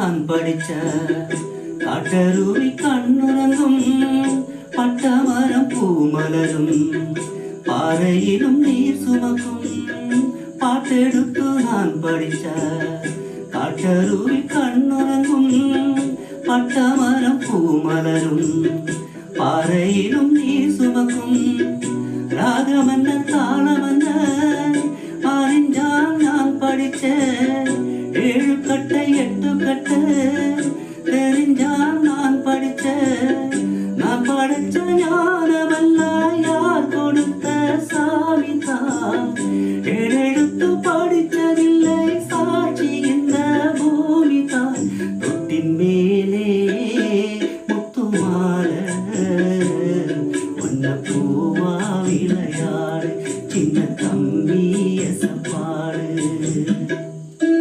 நான் படிச்ச காட்டருவி கண்ணுறங்கும் பட்டமரம் பூமலரும் பாறையிலும் நீர் சுமக்கும் பாட்டெடுத்து நான் படிச்ச காட்டருவி கண்ணுறங்கும் பட்டமரம் பூமலரும் பாறையிலும் நீர் சுமக்கும் ராகமன்ன தாளமன்ன அறிஞ்சால் நான் படிச்ச